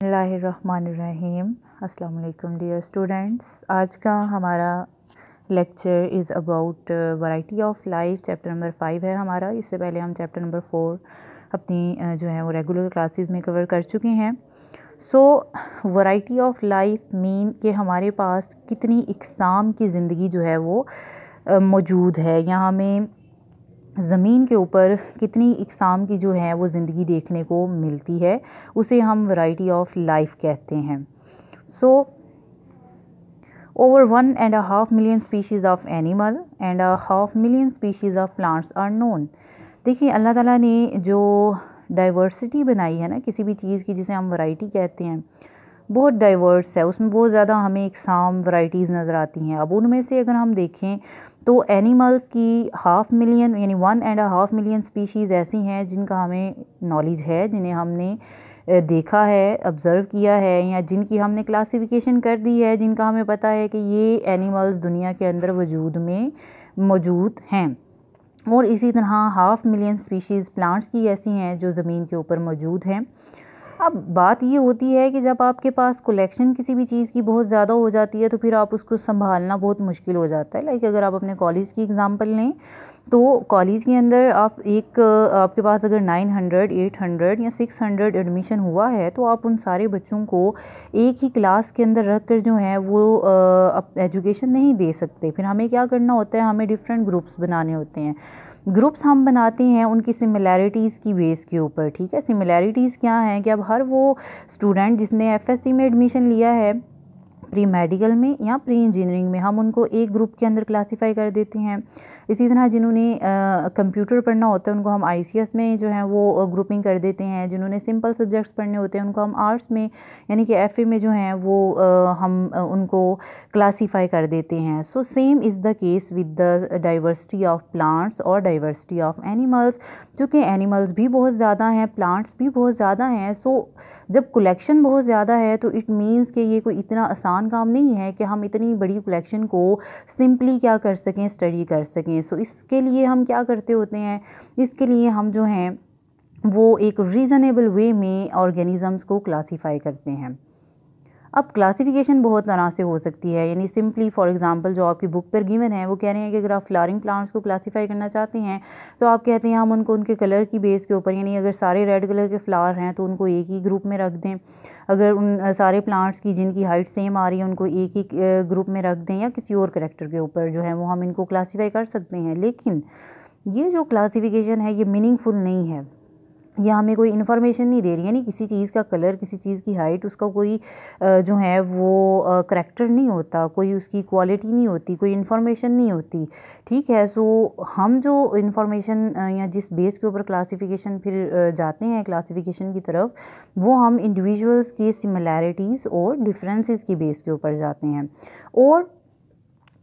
बिस्मिल्लाहिर्रहमानिर्रहीम। अस्सलाम वालेकुम डियर स्टूडेंट्स। आज का हमारा lecture is about variety of life. Chapter number 5 है हमारा। इससे पहले हम चैप्टर नंबर 4 अपनी जो है वो रेगुलर क्लासेस में कवर कर चुके हैं। सो वैरायटी ऑफ लाइफ मीन कि हमारे पास कितनी इक़साम की ज़िंदगी जो है वो मौजूद है, या हमें ज़मीन के ऊपर कितनी इक़साम की जो है वो ज़िंदगी देखने को मिलती है, उसे हम वैरायटी ऑफ लाइफ कहते हैं। So over 1.5 million species of animal and 1/2 million species of plants are known. देखिए, अल्लाह ताला ने जो डाइवर्सिटी बनाई है ना किसी भी चीज़ की, जिसे हम वैरायटी कहते हैं, बहुत डाइवर्स है। उसमें बहुत ज़्यादा हमें इक़साम वैराइटीज़ नज़र आती हैं। अब उनमें से अगर हम देखें तो एनिमल्स की 1/2 मिलियन यानी 1.5 मिलियन स्पीशीज़ ऐसी हैं जिनका हमें नॉलेज है, जिन्हें हमने देखा है, ऑब्ज़र्व किया है, या जिनकी हमने क्लासिफिकेशन कर दी है, जिनका हमें पता है कि ये एनिमल्स दुनिया के अंदर वजूद में मौजूद हैं। और इसी तरह 1/2 मिलियन स्पीशीज़ प्लांट्स की ऐसी हैं जो ज़मीन के ऊपर मौजूद हैं। अब बात ये होती है कि जब आपके पास कलेक्शन किसी भी चीज़ की बहुत ज़्यादा हो जाती है तो फिर आप उसको संभालना बहुत मुश्किल हो जाता है। लाइक अगर आप अपने कॉलेज की एग्ज़ाम्पल लें तो कॉलेज के अंदर आपके पास अगर 900, 800 या 600 एडमिशन हुआ है तो आप उन सारे बच्चों को एक ही क्लास के अंदर रख कर जो है वो एजुकेशन नहीं दे सकते। फिर हमें क्या करना होता है, हमें डिफरेंट ग्रुप्स बनाने होते हैं। ग्रुप्स हम बनाते हैं उनकी सिमिलैरिटीज़ की बेस के ऊपर। ठीक है, सिमिलैरिटीज़ क्या हैं कि अब हर वो स्टूडेंट जिसने एफएससी में एडमिशन लिया है, प्री मेडिकल में या प्री इंजीनियरिंग में, हम उनको एक ग्रुप के अंदर क्लासीफाई कर देते हैं। इसी तरह जिन्होंने कंप्यूटर पढ़ना होता है उनको हम आईसीएस में जो है वो ग्रुपिंग कर देते हैं। जिन्होंने सिंपल सब्जेक्ट्स पढ़ने होते हैं उनको हम आर्ट्स में यानी कि एफए में जो हैं वो हम उनको क्लासीफाई कर देते हैं। So same is the case with the diversity of plants और डाइवर्सिटी ऑफ एनिमल्स। चूँकि एनिमल्स भी बहुत ज़्यादा हैं, प्लांट्स भी बहुत ज़्यादा हैं, सो जब कलेक्शन बहुत ज़्यादा है तो इट मीन्स कि ये कोई इतना आसान काम नहीं है कि हम इतनी बड़ी कलेक्शन को सिंपली क्या कर सकें, स्टडी कर सकें। सो इसके लिए हम क्या करते होते हैं, इसके लिए हम जो हैं वो एक रीज़नेबल वे में ऑर्गेनिज़म्स को क्लासीफाई करते हैं। अब क्लासिफिकेशन बहुत तरह से हो सकती है, यानी सिंपली फॉर एग्जांपल जो आपकी बुक पर गिवन है वो कह रहे हैं कि अगर आप फ्लावरिंग प्लांट्स को क्लासिफाई करना चाहते हैं तो आप कहते हैं हम उनको उनके कलर की बेस के ऊपर, यानी अगर सारे रेड कलर के फ्लावर हैं तो उनको एक ही ग्रुप में रख दें। अगर उन सारे प्लांट्स की जिनकी हाइट सेम आ रही है उनको एक ही ग्रुप में रख दें, या किसी और करेक्टर के ऊपर जो है वो हम इनको क्लासीफाई कर सकते हैं। लेकिन ये जो क्लासिफिकेशन है ये मीनिंगफुल नहीं है, या हमें कोई इन्फॉर्मेशन नहीं दे रही है। यानी किसी चीज़ का कलर, किसी चीज़ की हाइट, उसका कोई जो है वो करैक्टर नहीं होता, कोई उसकी क्वालिटी नहीं होती, कोई इन्फॉर्मेशन नहीं होती। ठीक है, सो हम जो इन्फॉर्मेशन या जिस बेस के ऊपर क्लासिफिकेशन फिर जाते हैं क्लासिफिकेशन की तरफ, वो हम इंडिविजुअल्स की सिमिलैरिटीज़ और डिफरेंसेस की बेस के ऊपर जाते हैं। और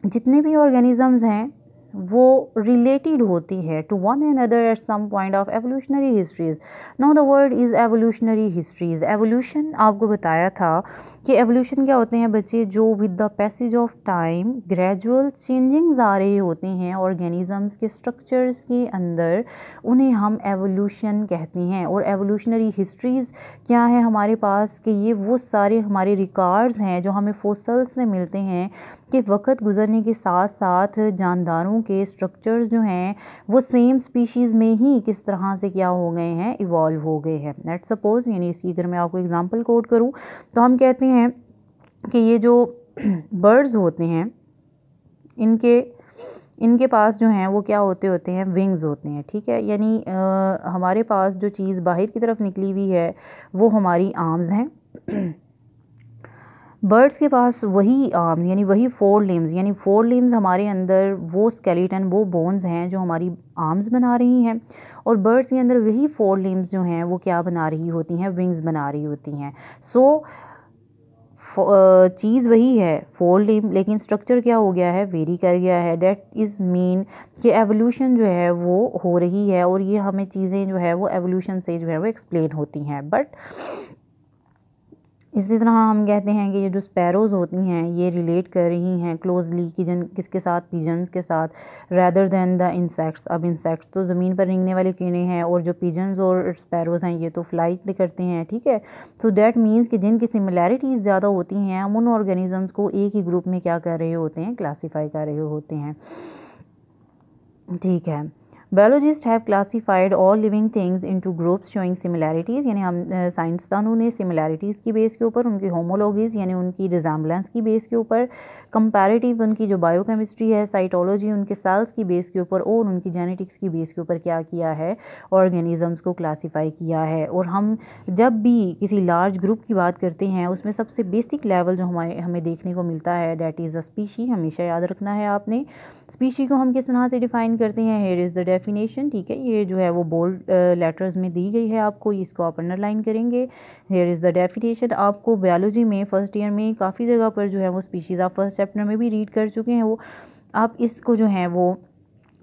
जितने भी ऑर्गेनिज़म्स हैं वो रिलेटेड होती है to one and other at some point of evolutionary histories. Now the word is evolutionary histories. Evolution आपको बताया था कि एवोल्यूशन क्या होते हैं बच्चे, जो with the passage of time gradual changings आ रहे होते हैं ऑर्गेनिजम्स के स्ट्रक्चर्स के अंदर, उन्हें हम एवोल्यूशन कहते हैं। और एवोल्यूशनरी हिस्ट्रीज़ क्या है हमारे पास कि ये वो सारे हमारे रिकॉर्ड्स हैं जो हमें फोसल्स से मिलते हैं कि वक्त गुजरने के साथ साथ जानदारों के स्ट्रक्चर्स जो हैं वो सेम स्पीशीज़ में ही किस तरह से क्या हो गए हैं, इवॉल्व हो गए हैं। लेट्स सपोज, यानी इसकी अगर मैं आपको एग्जांपल कोट करूं तो हम कहते हैं कि ये जो बर्ड्स होते हैं इनके पास जो हैं वो क्या होते हैं, विंग्स होते हैं। ठीक है, यानी हमारे पास जो चीज़ बाहर की तरफ निकली हुई है वो हमारी आर्म्स हैं। बर्ड्स के पास वही आर्म यानी वही 4 लिम्स, यानी 4 लिम्स हमारे अंदर वो स्केलेटन, वो बोन्स हैं जो हमारी आर्म्स बना रही हैं। और बर्ड्स के अंदर वही 4 लिम्स जो हैं वो क्या बना रही होती हैं, विंग्स बना रही होती हैं। सो चीज़ वही है 4 लिम्ब, लेकिन स्ट्रक्चर क्या हो गया है, वेरी कर गया है। डेट इज़ मीन कि एवोल्यूशन जो है वो हो रही है, और ये हमें चीज़ें जो है वो एवोल्यूशन से जो है वो एक्सप्लेन होती हैं। बट इसी तरह हम कहते हैं कि ये जो स्पैरोज़ होती हैं ये रिलेट कर रही हैं क्लोजली कि किसके साथ, पिजन्स के साथ, रैदर दैन द इंसेक्ट्स। अब इंसेक्ट्स तो ज़मीन पर रेंगने वाले कीड़े हैं और जो पिजन्स और स्पैरोज़ हैं ये तो फ्लाइट करते हैं, ठीक है। सो दैट मीन्स कि जिनकी सिमिलैरिटीज़ ज़्यादा होती हैं हम उन ऑर्गेनिज़म्स को एक ही ग्रुप में क्या कर रहे होते हैं, क्लासीफाई कर रहे होते हैं, ठीक है। Biologist have classified all living things into groups showing similarities, यानी हम साइंसदानों ने सिमिलैरिटीज़ की बेस के ऊपर, उनकी होमोलॉजीज़ यानी उनकी रिजेम्बलेंस की बेस के ऊपर, कंपैरेटिव उनकी जो बायोकेमिस्ट्री है, साइटोलॉजी उनके सेल्स की बेस के ऊपर और उनकी जेनेटिक्स की बेस के ऊपर क्या किया है, ऑर्गेनिज़म्स को क्लासीफाई किया है। और हम जब भी किसी लार्ज ग्रुप की बात करते हैं उसमें सबसे बेसिक लेवल जो हमें देखने को मिलता है डैट इज़ अ स्पीशी, हमेशा याद रखना है आपने। स्पीशी को हम किस तरह से डिफ़ाइन करते हैं, हियर इज़ द डेफिनेशन, ठीक है। ये जो है वो बोल्ड लेटर्स में दी गई है आपको, इसको आप अंडरलाइन करेंगे। Here is the definition. आपको बायोलॉजी में फर्स्ट ईयर में काफ़ी जगह पर जो है वो स्पीशीज़ आप फर्स्ट चैप्टर में भी रीड कर चुके हैं, वो आप इसको जो है वो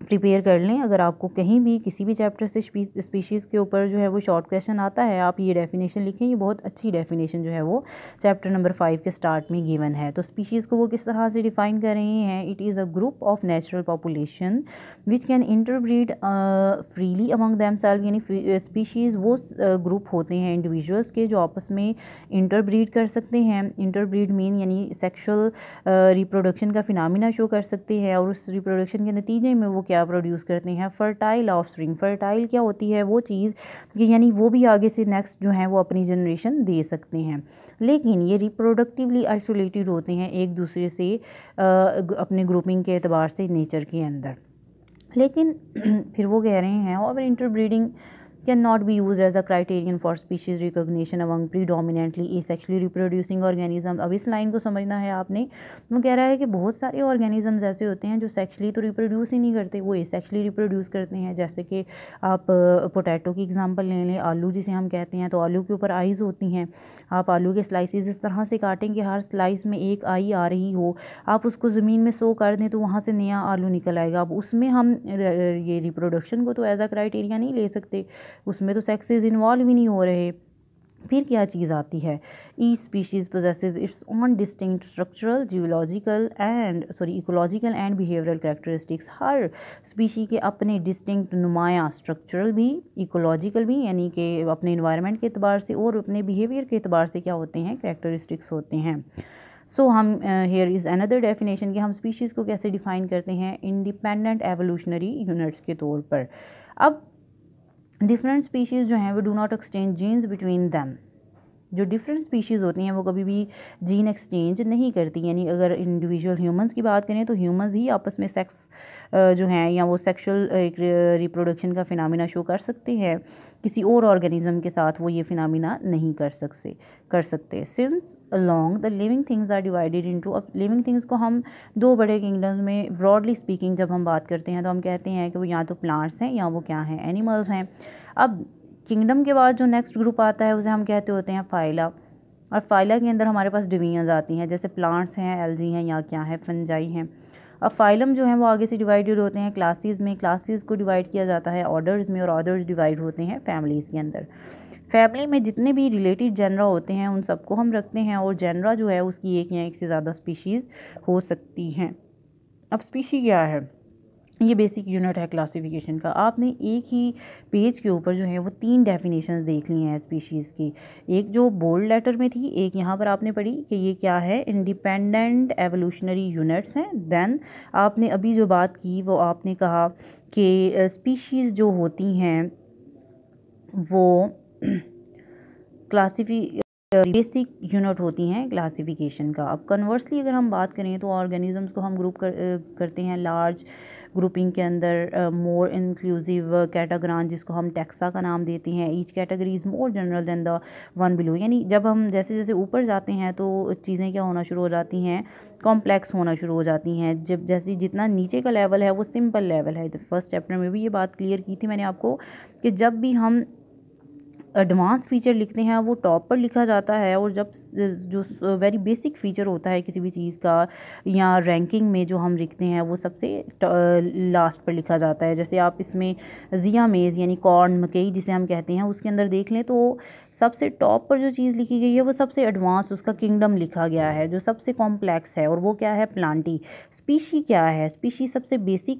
प्रिपेयर कर लें। अगर आपको कहीं भी किसी भी चैप्टर से स्पीशीज़ के ऊपर जो है वो शॉर्ट क्वेश्चन आता है, आप ये डेफिनेशन लिखें, ये बहुत अच्छी डेफिनेशन जो है वो चैप्टर नंबर 5 के स्टार्ट में गिवन है। तो स्पीशीज़ को वो किस तरह से डिफ़ाइन कर रहे हैं, it is a group of natural population which can interbreed freely among themselves, यानी स्पीशीज़ वो ग्रुप होते हैं इंडिविजुअल्स के जो आपस में इंटरब्रीड कर सकते हैं। इंटरब्रीड मीन यानी सेक्शुअल रिप्रोडक्शन का फिनोमिना शो कर सकते हैं और उस रिप्रोडक्शन के नतीजे में वो क्या प्रोड्यूस करते हैं, फर्टाइल ऑफस्प्रिंग। फर्टाइल क्या होती है, वो चीज़ कि यानी वो भी आगे से नेक्स्ट जो है वो अपनी जनरेशन दे सकते हैं, लेकिन ये रिप्रोडक्टिवली आइसोलेटेड होते हैं एक दूसरे से अपने ग्रुपिंग के एतबार से नेचर के अंदर। लेकिन फिर वो कह रहे हैं और interbreeding can not be use as a criterion for species recognition among predominantly asexually reproducing organism. अब इस लाइन को समझना है आपने। वो कह रहा है कि बहुत सारे ऑर्गेनिजम्स ऐसे होते हैं जो सेक्सुअली तो रिप्रोड्यूस ही नहीं करते, वो एसेक्सुअली रिप्रोड्यूस करते हैं। जैसे कि आप पोटैटो की एग्जांपल ले लें, आलू जिसे हम कहते हैं, तो आलू के ऊपर आइज़ होती हैं। आप आलू के स्लाइसिस इस तरह से काटें कि हर स्लाइस में एक आई आ रही हो, आप उसको ज़मीन में सो कर दें तो वहाँ से नया आलू निकल आएगा। अब उसमें हम ये रिप्रोडक्शन को तो एज अ क्राइटेरिया नहीं ले सकते, उसमें तो सेक्सेस इन्वॉल्व ही नहीं हो रहे। फिर क्या चीज़ आती है, each species possesses its own distinct structural, geological ecological and behavioural characteristics. Her species के अपने डिस्टिंक्ट नुमाया स्ट्रक्चरल भी, इकोलॉजिकल भी यानी कि अपने इन्वायरमेंट के अतबार से और अपने बिहेवियर के अतबार से क्या होते हैं, कैरेक्टरिस्टिक्स होते हैं। सो हम हेयर इज़ अनदर डेफिनेशन कि हम स्पीशीज़ को कैसे डिफ़ाइन करते हैं, इंडिपेंडेंट एवोल्यूशनरी यूनिट्स के तौर पर। अब डिफरेंट स्पीशीज़ जो हैं वो do not exchange genes between them. जो डिफरेंट स्पीशीज़ होती हैं वो कभी भी जीन एक्सचेंज नहीं करती, यानी अगर इंडिविजुअल ह्यूमंस की बात करें तो ह्यूमंस ही आपस में सेक्स जो हैं या वो सेक्सुअल रिप्रोडक्शन का फिनोमिना शो कर सकते हैं, किसी और ऑर्गेनिज्म के साथ वो ये फिनोमिना नहीं कर सकते। Since along the living things are divided into, अब लिविंग थिंग्स को हम दो बड़े किंगडम्स में ब्रॉडली स्पीकिंग जब हम बात करते हैं तो हम कहते हैं कि वो या तो प्लांट्स हैं या वो क्या हैं, एनिमल्स हैं। अब किंगडम के बाद जो नेक्स्ट ग्रुप आता है उसे हम कहते होते हैं फाइला, और फाइला के अंदर हमारे पास डिवीजन्स आती हैं, जैसे प्लांट्स हैं, एल्गी हैं या क्या है, फंजाई हैं। अब फाइलम जो है वो आगे से डिवाइडेड होते हैं क्लासेस में, क्लासेस को डिवाइड किया जाता है ऑर्डर्स में, और ऑर्डर्स डिवाइड होते हैं फैमिलीज़ के अंदर। फैमिली में जितने भी रिलेटेड जेनरा होते हैं उन सबको हम रखते हैं, और जेनरा जो है उसकी एक या एक से ज़्यादा स्पीशीज़ हो सकती हैं। अब स्पीशी क्या है, ये बेसिक यूनिट है क्लासिफिकेशन का। आपने एक ही पेज के ऊपर जो है वो 3 डेफिनेशंस देख ली हैं स्पीशीज़ की, एक जो बोल्ड लेटर में थी, एक यहाँ पर आपने पढ़ी कि ये क्या है, इंडिपेंडेंट एवोल्यूशनरी यूनिट्स हैं। देन आपने अभी जो बात की वो आपने कहा कि स्पीशीज़ जो होती हैं वो बेसिक यूनिट होती हैं क्लासिफिकेशन का। अब कन्वर्सली अगर हम बात करें तो ऑर्गेनिजम्स को हम ग्रुप करते हैं लार्ज ग्रुपिंग के अंदर, मोर इंक्लूसिव कैटेगरान जिसको हम टेक्सा का नाम देते हैं। Each category is more general than the one below, यानी जब हम जैसे जैसे ऊपर जाते हैं तो चीज़ें क्या होना शुरू हो जाती हैं, कॉम्प्लेक्स होना शुरू हो जाती हैं। जब जैसे जितना नीचे का लेवल है वो सिंपल लेवल है। फर्स्ट चैप्टर में भी ये बात क्लियर की थी मैंने आपको कि जब भी हम एडवांस फीचर लिखते हैं वो टॉप पर लिखा जाता है, और जब जो वेरी बेसिक फ़ीचर होता है किसी भी चीज़ का या रैंकिंग में जो हम लिखते हैं वो सबसे लास्ट पर लिखा जाता है। जैसे आप इसमें ज़िया मेज़ यानी कॉर्न मकई जिसे हम कहते हैं उसके अंदर देख लें तो सबसे टॉप पर जो चीज़ लिखी गई है वो सबसे एडवांस उसका किंगडम लिखा गया है, जो सबसे कॉम्प्लेक्स है, और वो क्या है, प्लांटी। स्पीशी क्या है, स्पीशी सबसे बेसिक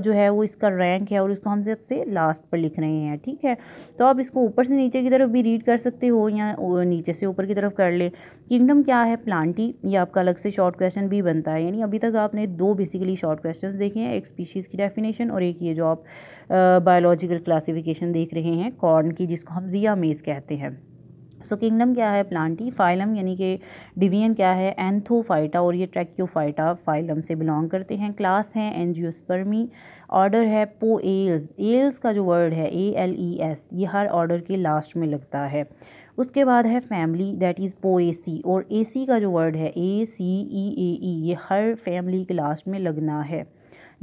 जो है वो इसका रैंक है, और इसको हम सबसे लास्ट पर लिख रहे हैं, ठीक है। तो आप इसको ऊपर से नीचे की तरफ भी रीड कर सकते हो या नीचे से ऊपर की तरफ कर ले। किंगडम क्या है, प्लांटी, ये आपका अलग से शॉर्ट क्वेश्चन भी बनता है। यानी अभी तक आपने दो बेसिकली शॉर्ट क्वेश्चंस देखे हैं, एक स्पीशीज़ की डेफिनेशन और एक ये जो आप बायोलॉजिकल क्लासिफिकेशन देख रहे हैं कॉर्न की, जिसको हम जिया मेज कहते हैं। सो किंगडम क्या है, प्लांटी। फाइलम यानी कि डिवीजन क्या है, एंथोफाइटा, और ये ट्रैक्योफाइटा फाइलम से बिलोंग करते हैं। क्लास है एंजियोस्पर्मी। ऑर्डर है पोएल्स। एल्स का जो वर्ड है ALES, ये हर ऑर्डर के लास्ट में लगता है। उसके बाद है फैमिली, दैट इज़ पोएसी, और AC का जो वर्ड है ACEAE, ये हर फैमिली के लास्ट में लगना है,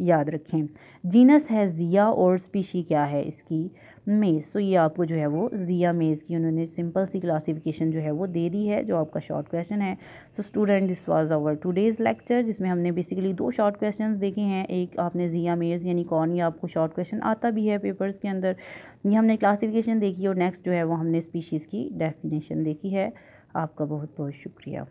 याद रखें। जीनस है जिया, और स्पीशी क्या है इसकी, मेज़। तो ये आपको जो है वो जिया मेज़ की उन्होंने सिंपल सी क्लासिफिकेशन जो है वो दे दी है, जो आपका शॉर्ट क्वेश्चन है। So student, this was our today's lecture, जिसमें हमने बेसिकली दो शॉर्ट क्वेश्चंस देखे हैं। एक आपने जिया मेज़ यानी कौन, ये आपको शॉर्ट क्वेश्चन आता भी है पेपर्स के अंदर, ये हमने क्लासिफिकेशन देखी, और नेक्स्ट जो है वो हमने स्पीशीज़ की डेफिनेशन देखी है। आपका बहुत बहुत शुक्रिया।